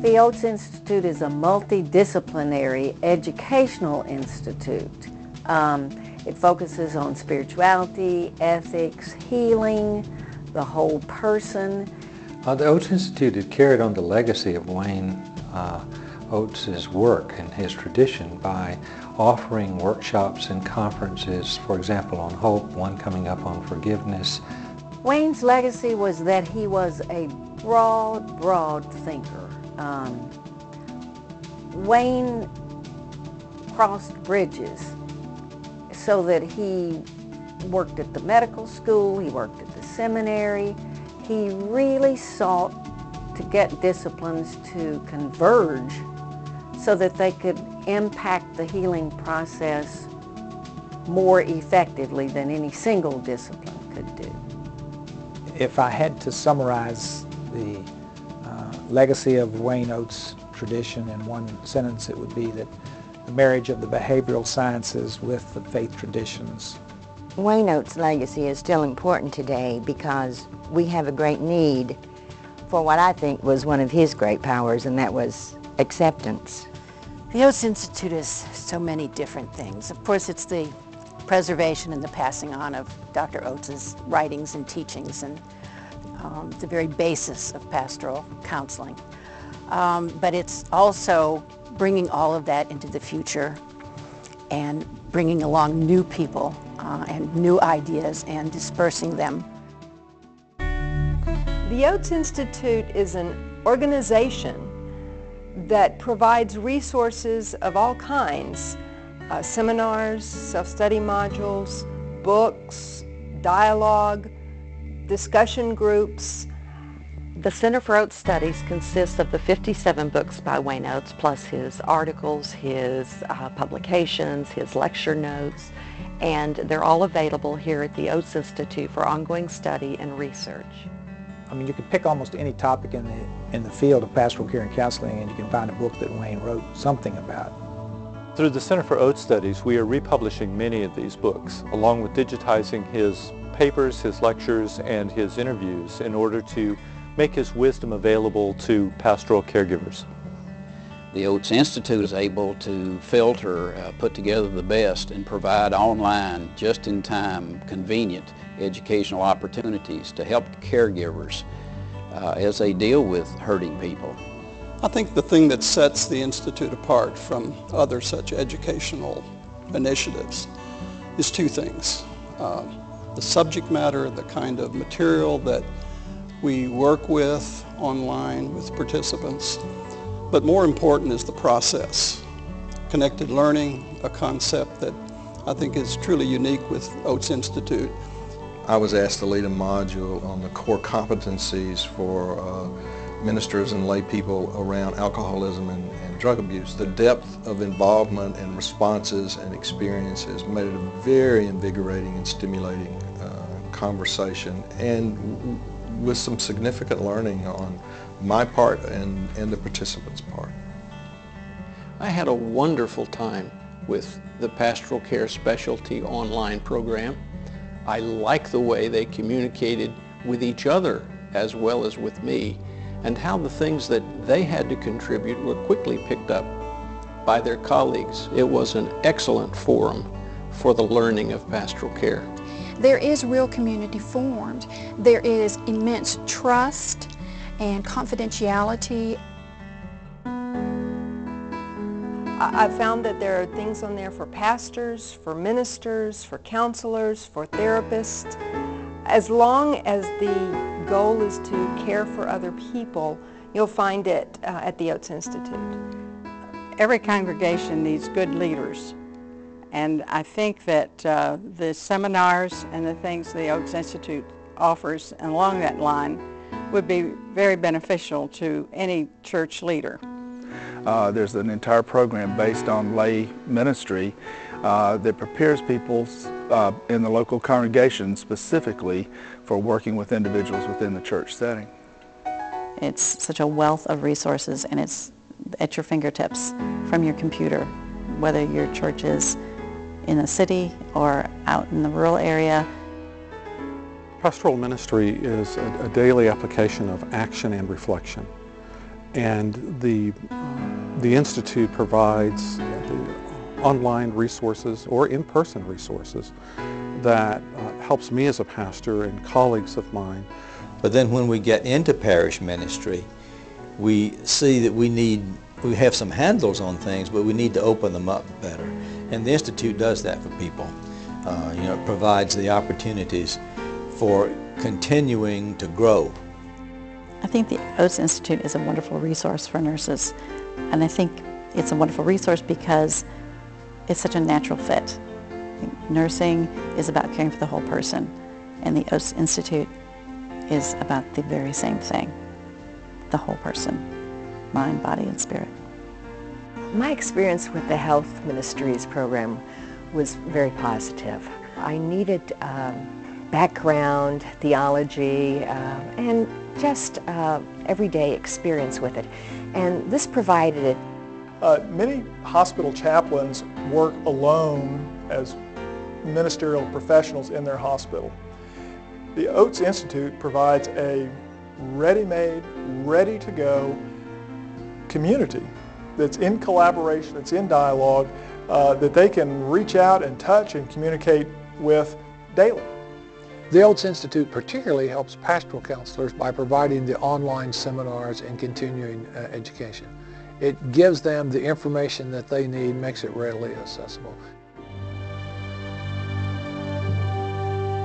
The Oates Institute is a multidisciplinary educational institute. It focuses on spirituality, ethics, healing, the whole person. The Oates Institute had carried on the legacy of Wayne Oates' work and his tradition by offering workshops and conferences, for example, on hope, one coming up on forgiveness. Wayne's legacy was that he was a broad thinker. Wayne crossed bridges so that he worked at the medical school, he worked at the seminary. He really sought to get disciplines to converge so that they could impact the healing process more effectively than any single discipline could do. If I had to summarize the legacy of Wayne Oates' tradition in one sentence, it would be that the marriage of the behavioral sciences with the faith traditions. Wayne Oates' legacy is still important today because we have a great need for what I think was one of his great powers, and that was acceptance. The Oates Institute is so many different things. Of course, it's the preservation and the passing on of Dr. Oates' writings and teachings, and the very basis of pastoral counseling. But it's also bringing all of that into the future and bringing along new people and new ideas and dispersing them. The Oates Institute is an organization that provides resources of all kinds, seminars, self-study modules, books, dialogue, discussion groups. The Center for Oates Studies consists of the 57 books by Wayne Oates, plus his articles, his publications, his lecture notes, and they're all available here at the Oates Institute for ongoing study and research. I mean, you could pick almost any topic in the field of pastoral care and counseling, and you can find a book that Wayne wrote something about. Through the Center for Oates Studies, we are republishing many of these books, along with digitizing his papers, his lectures, and his interviews in order to make his wisdom available to pastoral caregivers. The Oates Institute is able to filter, put together the best, and provide online, just-in-time, convenient educational opportunities to help caregivers as they deal with hurting people. I think the thing that sets the Institute apart from other such educational initiatives is two things. The subject matter, the kind of material that we work with online with participants, but more important is the process. Connected learning, a concept that I think is truly unique with Oates Institute. I was asked to lead a module on the core competencies for ministers and lay people around alcoholism and drug abuse. The depth of involvement and responses and experiences made it a very invigorating and stimulating conversation, and with some significant learning on my part and the participants' part. I had a wonderful time with the Pastoral Care Specialty online program. I like the way they communicated with each other as well as with me, and how the things that they had to contribute were quickly picked up by their colleagues. It was an excellent forum for the learning of pastoral care. There is real community formed. There is immense trust and confidentiality. I found that there are things on there for pastors, for ministers, for counselors, for therapists. As long as the goal is to care for other people, you'll find it at the Oates Institute. Every congregation needs good leaders. And I think that the seminars and the things the Oates Institute offers and along that line would be very beneficial to any church leader. There's an entire program based on lay ministry that prepares people in the local congregation specifically for working with individuals within the church setting. It's such a wealth of resources, and it's at your fingertips from your computer, whether your church is in a city or out in the rural area. Pastoral ministry is a daily application of action and reflection. And the Institute provides the online resources or in-person resources that helps me as a pastor and colleagues of mine. But then when we get into parish ministry, we see that we have some handles on things, but we need to open them up better. And the Institute does that for people. It provides the opportunities for continuing to grow. I think the Oates Institute is a wonderful resource for nurses, and I think it's a wonderful resource because it's such a natural fit. Nursing is about caring for the whole person, and the Oates Institute is about the very same thing, the whole person, mind, body, and spirit. My experience with the Health Ministries program was very positive. I needed background, theology, and just everyday experience with it. And this provided it. Many hospital chaplains work alone as ministerial professionals in their hospital. The Oates Institute provides a ready-made, ready-to-go community that's in collaboration, that's in dialogue, that they can reach out and touch and communicate with daily. The Oates Institute particularly helps pastoral counselors by providing the online seminars and continuing education. It gives them the information that they need, makes it readily accessible.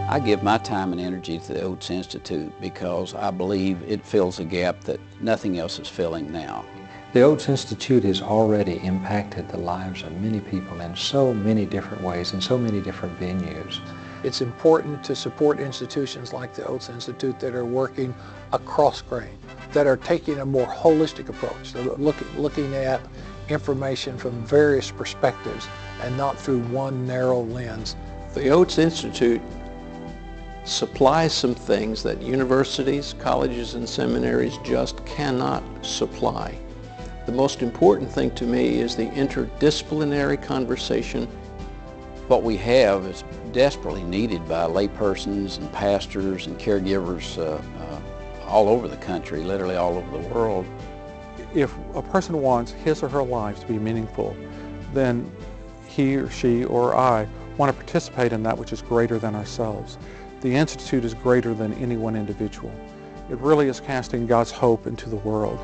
I give my time and energy to the Oates Institute because I believe it fills a gap that nothing else is filling now. The Oates Institute has already impacted the lives of many people in so many different ways, in so many different venues. It's important to support institutions like the Oates Institute that are working across grain, that are taking a more holistic approach, looking at information from various perspectives and not through one narrow lens. The Oates Institute supplies some things that universities, colleges, and seminaries just cannot supply. The most important thing to me is the interdisciplinary conversation. What we have is desperately needed by laypersons and pastors and caregivers all over the country, literally all over the world. If a person wants his or her life to be meaningful, then he or she or I want to participate in that which is greater than ourselves. The Institute is greater than any one individual. It really is casting God's hope into the world.